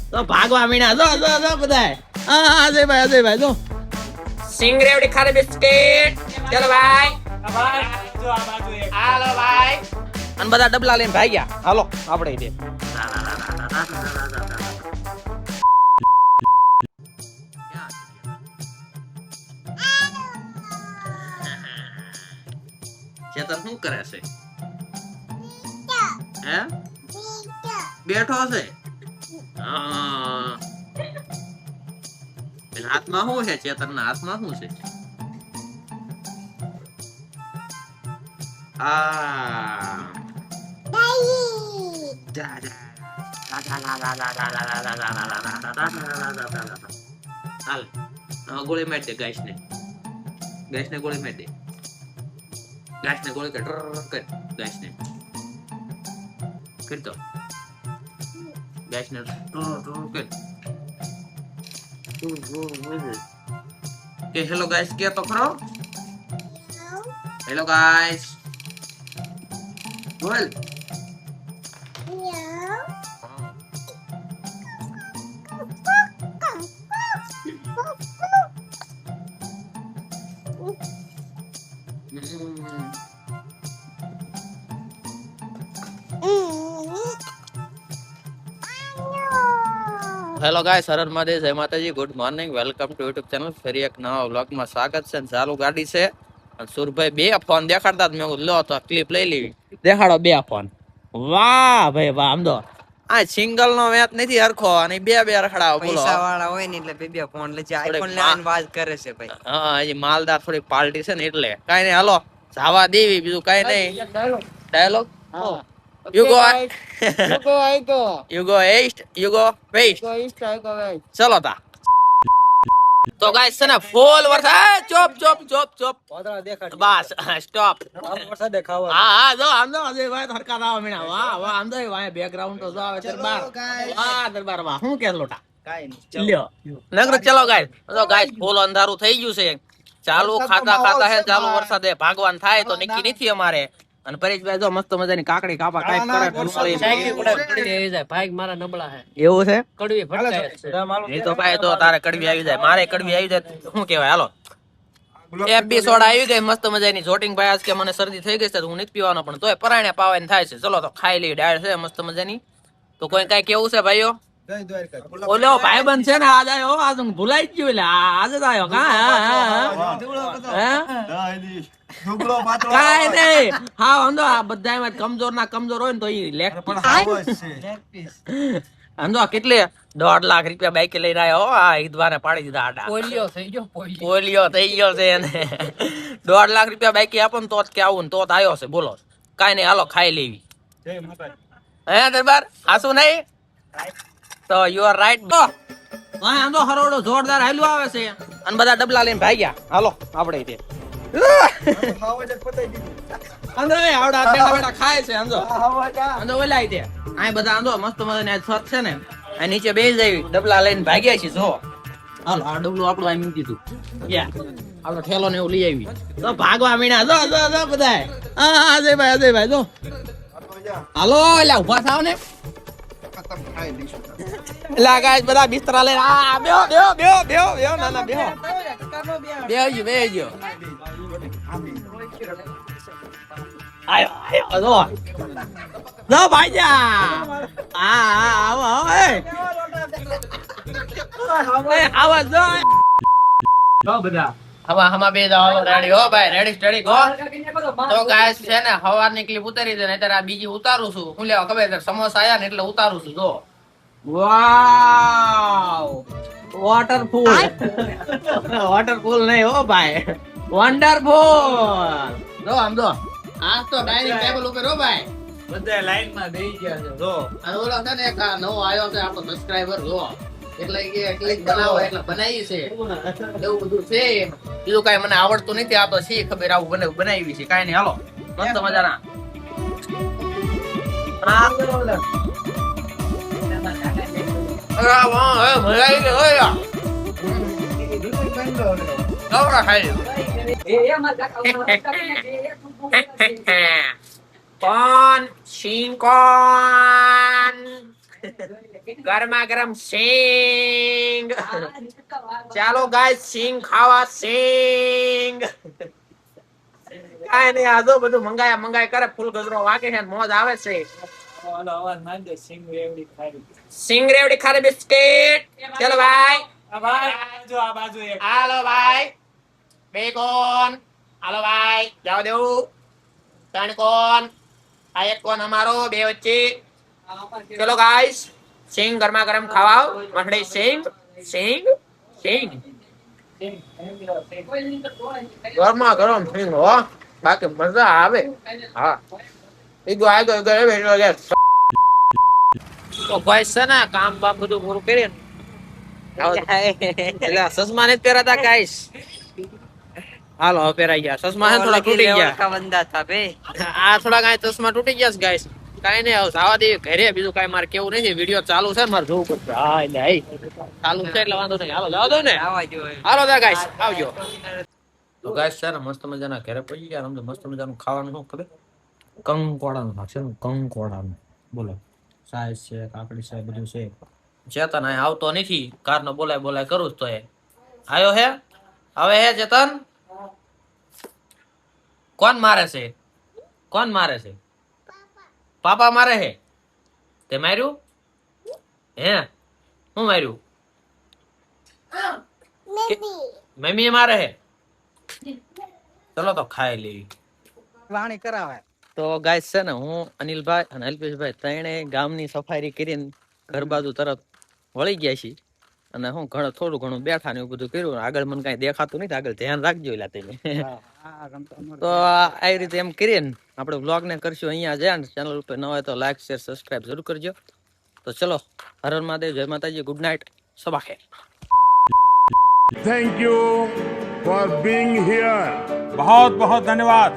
તો ભાગવા મીના જો જો જો બધાય હા અજયભાઈ જો સિંગરેવડી ખારી બિસ્કિટ ચલો ભાઈ જો આ બાજુ એક હાલો ભાઈ અને બધા ડબલા લઈને ભાગ્યા હાલો આપણે દે ચેતન શું કરે છે હે બેઠો છે હા હાથમાં શું છે ચેતન ના હાથમાં શું છે ગોળી મારી દે ગાઈસ ને ગોળી મારી દે ગાઈસ ને ગોળી કર ગાઈસ ને કર તો ગાઈસ ને કર કે હેલો ગાઈસ કે તો ખરો હેલો ગાઈસ બોલ હેલો ગાઈસ હરર મહાદેવ જય માતાજી good morning welcome to YouTube channel ફરી એક નવા વ્લોગમાં સ્વાગત છે ચાલુ ગાડી છે અને સુરભાઈ બે ફોન દેખાડતા મેં લો તો ક્લિપ લઈ લેવી દેખાડો બે ફોન વાહ ભાઈ વાહ આમ તો આ સિંગલ નો વેત નથી હરખો અને બે રખડાવો બોલો પૈસા વાળા હોય ને એટલે બે ફોન લે છે આઈફોન લેવાની વાત કરે છે ભાઈ હા એ માલદાર થોડી પાર્ટી છે ને એટલે કાઈ નહીં હાલો જાવા દેવી બીજું કાઈ નહીં dialog You go east, you go west. ચલો તા તો ગાઈસ છે ને ફૂલ વરસાદ ચોપ બસ સ્ટોપ હા જો આમ તો અજયભાઈ હરકા દાવા મીના વાહ આમ તો વાય બેકગ્રાઉન્ડ તો જો આવે દરબાર વાહ હું કે લોટા લ્યો નગર ચલો ગાઈસ તો ગાઈસ ફૂલ અંધારું થઈ ગયું છે ચાલુ ખાતા હે ચાલુ વરસાદે ભાગવાન થાય તો નક્કી નથી અમારે અને પરેશભાઈ જો મસ્ત મજાની કાકડી કાપા કાઈ કરે ભાઈ મારા નબળા હે એવું છે કડવી ભટકાય છે એ તો ભાઈ તો તારે કડવી આવી જાય મારે કડવી આવી જાય શું કહેવાય હાલો એફબી સોડા આવી ગઈ મસ્ત મજાની જોટિંગ ભાઈ આજ કે મને શરદી થઈ ગઈ છે હું નથી પીવાનો પણ તોય પરાણે પાવાની થાય છે ચલો તો ખાઈ લઈ ડાળ છે મસ્ત મજાની તો કોઈ કઈ કેવું છે ભાઈઓ ઓલો ભાઈબંધ છે ને આજ આવ્યો આજ હું ભૂલાઈ જ ગયું એટલે આજે જ આવ્યો કાઈ નહીં હા વાંધો આ બધા કમજોર હોય ને તો ઈ લેખ વાંધો કેટલે 1.5 લાખ રૂપિયા બાઈક લઈને આવ્યો આ ઈદવાને પાડી દીધા આડા પોલિયો થઈ ગયો છે એને 1.5 લાખ રૂપિયા બાઈક આપો ને તો જ કે આવું ને તો જ આવ્યો છે બોલો કાઈ નહીં હાલો ખાઈ લેવી હે દરબાર હાસુ નહીં તો યુ આર રાઈટ તો આમ તો હરોડો જોરદાર હાલ્યું આવે છે અને બધા ડબલા લઈને ભાગ્યા હાલો આપણે તે અંદર આવડા બેઠા ખાય છે અંદર ઓલાય તે આ બધા આંધો મસ્ત મજાની છત છે ને આ નીચે બેસી જાય ડબલા લઈને ભાગ્યા છે જો હાલો આ ડબલું આપણું આ મૂકી દીધું આપણો ઠેલો ને એવું લઈ આવી તો ભાગવા મીના જો બધાય હા અજયભાઈ જો હાલો એલા ઉભા થાવ ને એલા ગાઈસ બધા બિસ્તરા લઈને આ બેહો ના બેહો આયો જો ભાઈજા આવો આવા જો બધા હમા બે જાવ રેડી હો ભાઈ રેડી સ્ટડી ગો તો ગાઈસ છે ને હવારની ક્લિપ ઉતારી દે નહીતર આ બીજી ઉતારું છું હું લેવા ખબર છે સમોસા આયા ને એટલે ઉતારું છું જો વાવ વોટરફૂલ નહીં હો ભાઈ વન્ડરફુલ જો આમ જો આ તો ડાઇનિંગ ટેબલ ઉપર હો ભાઈ બધા લાઈન માં બેહી ગયા છે જો અને ઓલો છે ને એક નવો આવ્યો છે આપણો સબસ્ક્રાઇબર જો એટલે કે ક્લિક બનાવો એટલે બનાવી છે એવું બધું છે બીજું કઈ મને આવડતું નથી આ તો છે ખબર આવું બનાવી છે કાઈ નહીં હાલો મસ્ત મજાના Con, sin con. ગરમા ગરમ સિંગ. ચાલો ગાઈસ સિંગ ખાવા સિંગ. કાઈ નહીં આ જો બધું મંગાય કરે ફૂલ ગજરો વાગે છે મોજ આવે છે. ઓલો અવાજ માંડ દે સિંગ રેવડી ખારી. સિંગ રેવડી ખારી બિસ્કિટ. ચલો ભાઈ. આ ભાઈ જો આ બાજુ એક. હાલો ભાઈ. બે કોણ. હાલો ભાઈ જાવ દેવું. 3 કોણ. આ એક કોણ અમારો બે વચ્ચે. ચલો ગાઈસ સિંગ ગરમા ગરમ ખાવાઓ મઠડી સિંગ સિંગ સિંગ ગરમા ગરમ સિંગ હો બાકી મજા આવે. હા ઈ ગયો તો ગાઈસ છે ને કામ બામ બધું પૂરું કરીને એટલે સસમા ને પહેરાતા ગાઈસ. હાલો હવે પહેરાઈ ગયા ચશ્મા હે થોડા તૂટી ગયા. का बंदा था बे આ થોડા કાંઈ ચશ્મા તૂટી ગયા છે ગાઈસ. કાઈ નહીં હવે જવા દે ઘરે બીજું કાઈ મારે કેવું નથી. વિડિયો ચાલુ છે મારે જોવું પડશે. હા એટલે હઈ ચાલુ છે એટલે વાંધો નહીં. હાલો જવા દો ને. आवा जो હાલો દા ગાઈસ આવજો. તો ગાઈસ છે ને મસ્ત મજાના ઘરે પહોંચી ગયા. અમને મસ્ત મજાનું ખાવાનું શું ખબર કંકોડાનું ભાગશે ને કંકોડાનું. બોલો સાઈઝ છે કાકડી છે બધું છે. ચેતન અહીં આવતો નથી કારનો બોલાય કરું તો એ આયો હે હવે હે ચેતન. કોણ મારે છે પાપા મારે હે. તે માર્યું હે હું માર્યું મમ્મી મારે હે. ચલો તો ખાઈ લેવી. वाणी करावे તો ગાઈસ છે ને હું અનિલભાઈ અને અલ્પેશભાઈ ત્રણે ગામની સફારી કરીને ઘર બાજુ તરફ વળી ગયા છીએ. અને હું થોડું ઘણું બેઠા ને એવું બધું કર્યું. આગળ મને કઈ દેખાતું નથી. આગળ ધ્યાન રાખજો એટલે તમે. તો આ રીતે એમ કરીને આપણે વ્લોગ ને કરશું અહીંયા જ્યાં ચેનલ ઉપર ન હોય તો લાઈક શેર સબસ્ક્રાઇબ જરૂર કરજો. તો ચલો હર હર મહાદેવ જય માતાજી good night Saba Kher. Thank you for being here. बहुत बहुत धन्यवाद.